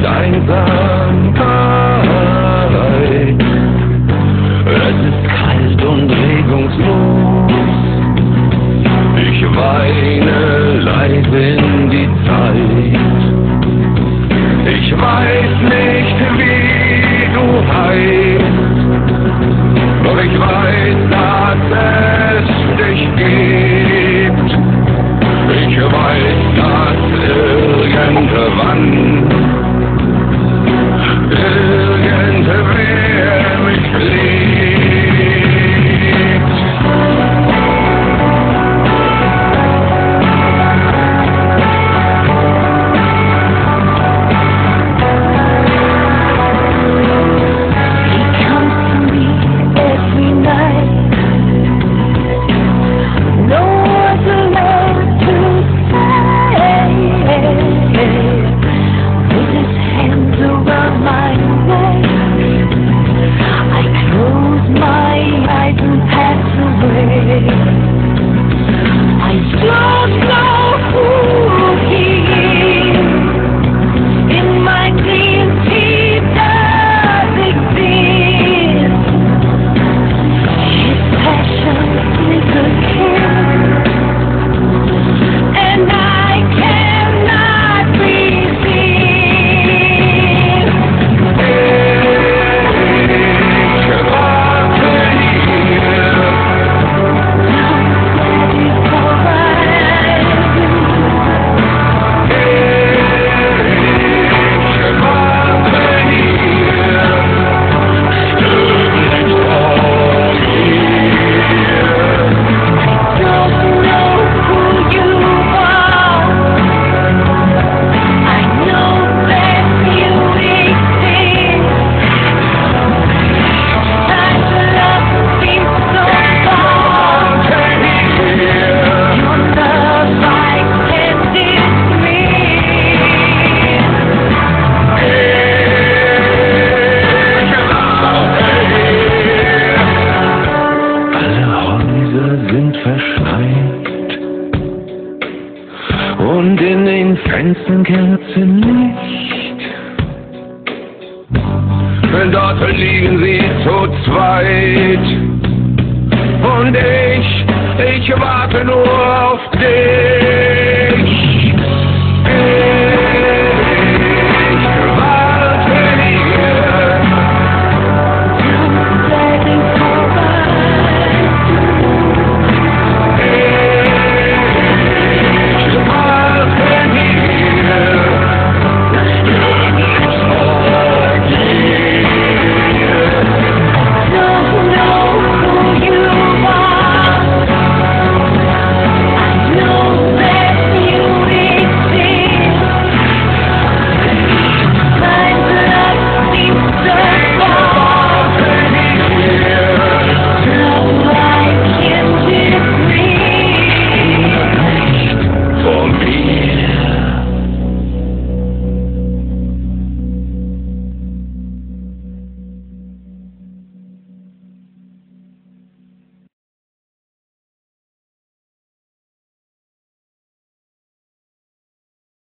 Einsamkeit. Es ist kalt und regungslos. Ich weine leise in die Zeit. Ich weiß nicht, wie du heißt, doch ich weiß, dass es dich gibt. Ich weiß, dass irgendwann irgendwer mich liebt. Und in den Fenstern Kerzenlicht. Dort liegen sie zu zweit. Und ich warte nur auf dich.